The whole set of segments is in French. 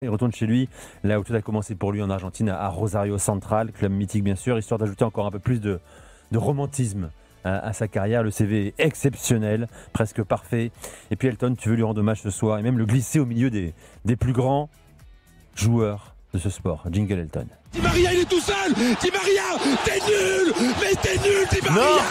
Il retourne chez lui, là où tout a commencé pour lui en Argentine, à Rosario Central, club mythique bien sûr, histoire d'ajouter encore un peu plus de romantisme à sa carrière. Le CV est exceptionnel, presque parfait. Et puis Elton, tu veux lui rendre hommage ce soir et même le glisser au milieu des plus grands joueurs de ce sport. Jingle Elton. Di Maria, il est tout seul. Di Maria, t'es nul. Mais t'es nul, Di Maria.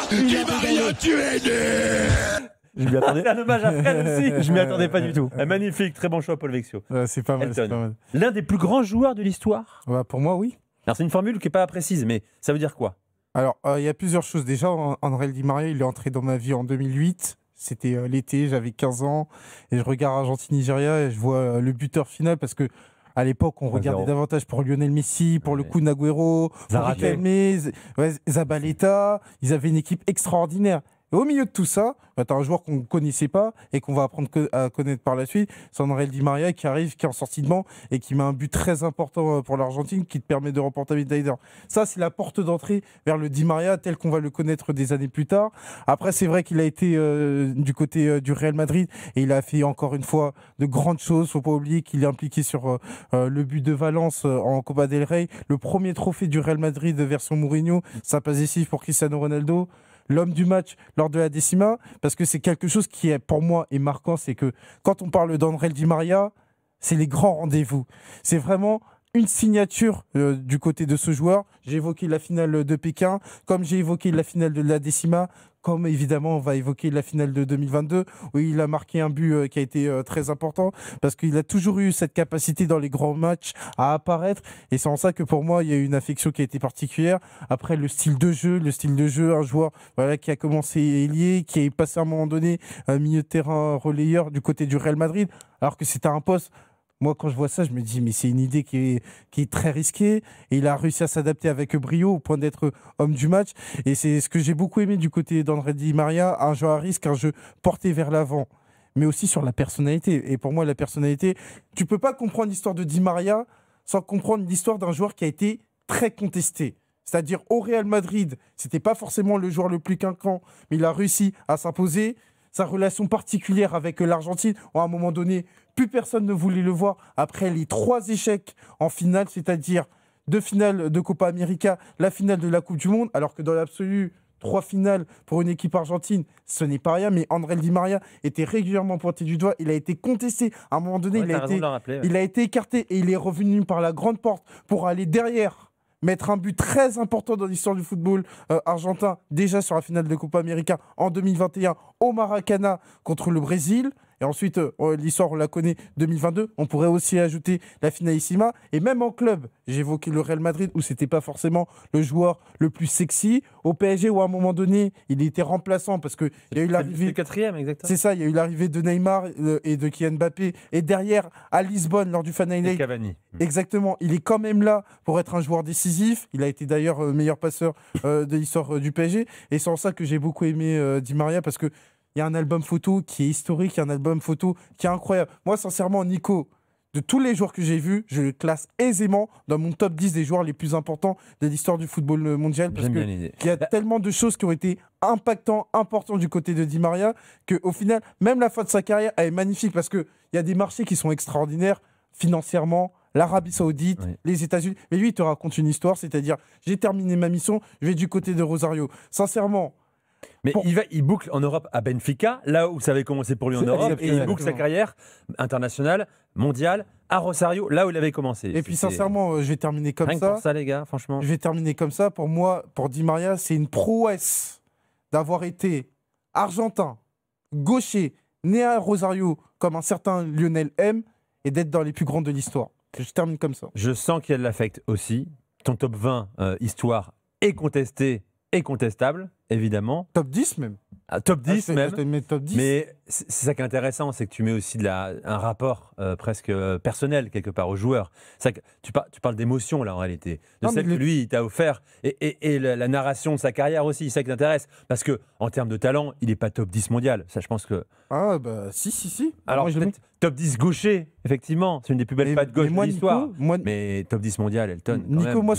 Di Maria, tu es nul. Je m'y attendais. Un hommage à Fred aussi. Je m'y attendais pas du tout. Magnifique, très bon choix, Paul Vexio. C'est pas mal, c'est pas mal. L'un des plus grands joueurs de l'histoire. Pour moi, oui. Alors c'est une formule qui n'est pas précise, mais ça veut dire quoi? Alors, il y a plusieurs choses. Déjà, André Di Maria, il est entré dans ma vie en 2008. C'était l'été, j'avais 15 ans. Et je regarde Argentine-Nigeria et je vois le buteur final parce que à l'époque, on regardait davantage pour Lionel Messi, pour le Kun Agüero, pour Riquelme, Zabaleta. Ils avaient une équipe extraordinaire. Et au milieu de tout ça, tu as un joueur qu'on ne connaissait pas et qu'on va apprendre à connaître par la suite. C'est André Di Maria qui arrive, qui est en sortie de banc et qui met un but très important pour l'Argentine qui te permet de remporter la médaille d'or. Ça, c'est la porte d'entrée vers le Di Maria tel qu'on va le connaître des années plus tard. Après, c'est vrai qu'il a été du côté du Real Madrid et il a fait encore une fois de grandes choses. Faut pas oublier qu'il est impliqué sur le but de Valence en Copa del Rey. Le premier trophée du Real Madrid version Mourinho, ça passe décisif pour Cristiano Ronaldo. L'homme du match lors de la décima, parce que c'est quelque chose qui est pour moi est marquant, c'est que quand on parle d'André Di Maria, c'est les grands rendez-vous. C'est vraiment une signature du côté de ce joueur. J'ai évoqué la finale de Pékin, comme j'ai évoqué la finale de la décima, comme évidemment on va évoquer la finale de 2022, où il a marqué un but qui a été très important, parce qu'il a toujours eu cette capacité dans les grands matchs à apparaître, et c'est en ça que pour moi il y a eu une affection qui a été particulière. Après le style de jeu, un joueur qui a commencé ailier, qui est passé à un moment donné milieu de terrain relayeur du côté du Real Madrid, alors que c'était un poste. Moi, quand je vois ça, je me dis, mais c'est une idée qui est très risquée. Et il a réussi à s'adapter avec brio au point d'être homme du match. Et c'est ce que j'ai beaucoup aimé du côté d'André Di Maria, un jeu à risque, un jeu porté vers l'avant, mais aussi sur la personnalité. Et pour moi, la personnalité, tu peux pas comprendre l'histoire de Di Maria sans comprendre l'histoire d'un joueur qui a été très contesté. C'est-à-dire au Real Madrid, c'était pas forcément le joueur le plus quinquant, mais il a réussi à s'imposer. Sa relation particulière avec l'Argentine, où à un moment donné, plus personne ne voulait le voir après les 3 échecs en finale, c'est-à-dire 2 finales de Copa América, la finale de la Coupe du Monde, alors que dans l'absolu, 3 finales pour une équipe argentine, ce n'est pas rien, mais André Di Maria était régulièrement pointé du doigt, il a été contesté, à un moment donné, il a été écarté et il est revenu par la grande porte pour aller derrière, mettre un but très important dans l'histoire du football argentin, déjà sur la finale de Copa América en 2021 au Maracana contre le Brésil. Et ensuite, l'histoire, on la connaît, 2022. On pourrait aussi ajouter la finalissima. Et même en club, j'ai évoqué le Real Madrid, où c'était pas forcément le joueur le plus sexy. Au PSG, où à un moment donné, il était remplaçant parce qu'il y a eu l'arrivée... Le 4e, exactement. C'est ça, il y a eu l'arrivée de Neymar et de Kylian Mbappé. Et derrière, à Lisbonne, lors du Final Eight... Cavani. Exactement, il est quand même là pour être un joueur décisif. Il a été d'ailleurs meilleur passeur de l'histoire du PSG. Et c'est en ça que j'ai beaucoup aimé Di Maria, parce que il y a un album photo qui est historique, il y a un album photo qui est incroyable. Moi, sincèrement, Nico, de tous les joueurs que j'ai vus, je le classe aisément dans mon top 10 des joueurs les plus importants de l'histoire du football mondial. Parce qu'il y a tellement de choses qui ont été importantes du côté de Di Maria, qu'au final, même la fin de sa carrière, elle est magnifique, parce qu'il y a des marchés qui sont extraordinaires financièrement. L'Arabie Saoudite, les États-Unis. Mais lui, il te raconte une histoire, c'est-à-dire, j'ai terminé ma mission, je vais du côté de Rosario. Sincèrement. Mais il boucle en Europe à Benfica, là où ça avait commencé pour lui en Europe, et il boucle sa carrière internationale, mondiale, à Rosario, là où il avait commencé. Et puis sincèrement, je vais terminer comme ça. Pour ça, les gars, franchement. Je vais terminer comme ça. Pour moi, pour Di Maria, c'est une prouesse d'avoir été argentin, gaucher, né à Rosario, comme un certain Lionel M, et d'être dans les plus grands de l'histoire. Je termine comme ça. Je sens qu'il y a de l'affect aussi. Ton top 20 histoire est contesté et contestable, évidemment. Top 10 même. Top 10 même. Top 10. Mais c'est ça qui est intéressant, c'est que tu mets aussi un rapport presque personnel quelque part au joueur. Tu parles d'émotion là en réalité, de celle que lui il t'a offert, et la narration de sa carrière aussi, c'est ça qui t'intéresse. Parce que en termes de talent, il n'est pas top 10 mondial. Ça, je pense que. Ah bah si. Alors moi, top 10 gaucher, effectivement, c'est une des plus belles pattes gauche de l'histoire. Mais top 10 mondial, Elton. Nico, moi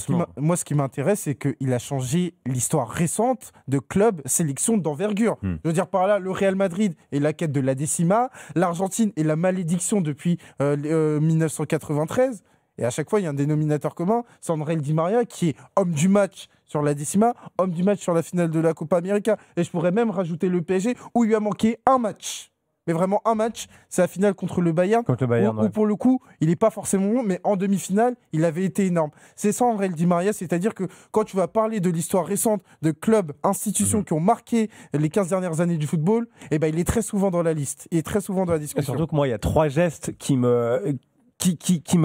ce qui m'intéresse, c'est qu'il a changé l'histoire récente de de clubs, sélection d'envergure. Je veux dire par là, le Real Madrid est la quête de la décima, l'Argentine est la malédiction depuis 1993. Et à chaque fois, il y a un dénominateur commun, c'est André Di Maria qui est homme du match sur la décima, homme du match sur la finale de la Copa América. Et je pourrais même rajouter le PSG où il lui a manqué un match. Mais vraiment un match, c'est la finale contre le Bayern. Où pour le coup, il n'est pas forcément bon, mais en demi-finale, il avait été énorme. C'est ça, André Di Maria, c'est-à-dire que quand tu vas parler de l'histoire récente de clubs, institutions qui ont marqué les 15 dernières années du football, eh ben, il est très souvent dans la liste, il est très souvent dans la discussion. Et surtout que moi, il y a 3 gestes qui me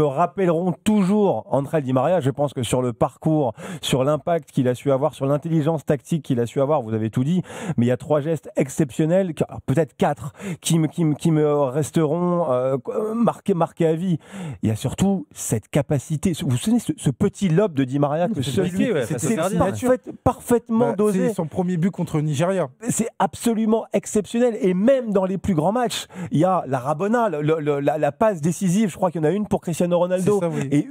rappelleront toujours André Di Maria. Je pense que sur le parcours, sur l'impact qu'il a su avoir, sur l'intelligence tactique qu'il a su avoir, vous avez tout dit, mais il y a 3 gestes exceptionnels, peut-être 4, qui me resteront marqués à vie. Il y a surtout cette capacité, vous vous souvenez ce petit lob de Di Maria que c'est parfaitement dosé. C'est son premier but contre le Nigeria. C'est absolument exceptionnel, et même dans les plus grands matchs, il y a la Rabona, la passe décisive, je crois qu'il y en a une pour Cristiano Ronaldo, ça, oui. et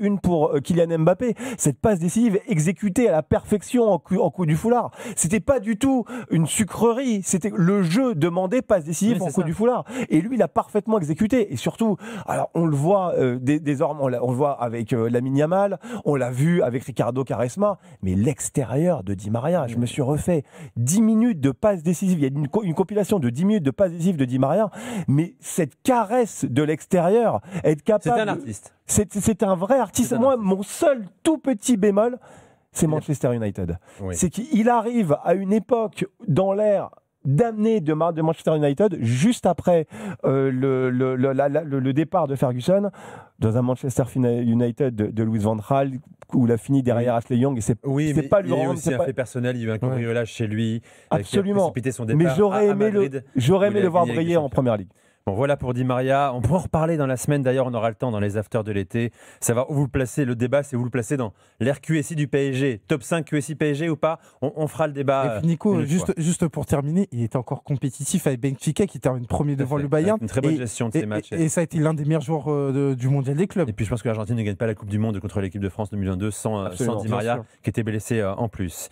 une pour Kylian Mbappé. Cette passe décisive exécutée à la perfection en coup du foulard. C'était pas du tout une sucrerie, c'était le jeu demandé, passe décisive en coup du foulard. Et lui, il a parfaitement exécuté. Et surtout, alors on le voit désormais, on le voit avec Lamine Yamal, on l'a vu avec Ricardo Quaresma, mais l'extérieur de Di Maria, je me suis refait 10 minutes de passe décisive. Il y a une compilation de 10 minutes de passe décisive de Di Maria, mais cette caresse de l'extérieur, être capable... C'est un artiste. C'est un vrai artiste. Moi, mon seul tout petit bémol, c'est Manchester United. Oui. C'est qu'il arrive à une époque dans l'ère d'amener de Manchester United, juste après le départ de Ferguson, dans un Manchester United de Louis van Gaal, où il a fini derrière Ashley Young, et c'est pas lui rendre. C'est un fait personnel, il y a eu un cambriolage chez lui, absolument, qui a précipité son départ. Mais j'aurais aimé le voir briller en première ligue. Bon, voilà pour Di Maria. On pourra en reparler dans la semaine. D'ailleurs, on aura le temps dans les afters de l'été. Ça va où vous le placez. Le débat, c'est où vous le placez dans l'ère QSI du PSG. Top 5 QSI PSG ou pas, on fera le débat. Et puis Nico, juste pour terminer, il était encore compétitif avec Benfica qui termine premier devant le Bayern. Une très bonne gestion de ces matchs. Et ça a été l'un des meilleurs joueurs du mondial des clubs. Et puis je pense que l'Argentine ne gagne pas la Coupe du Monde contre l'équipe de France 2022 sans Di Maria qui était blessé en plus.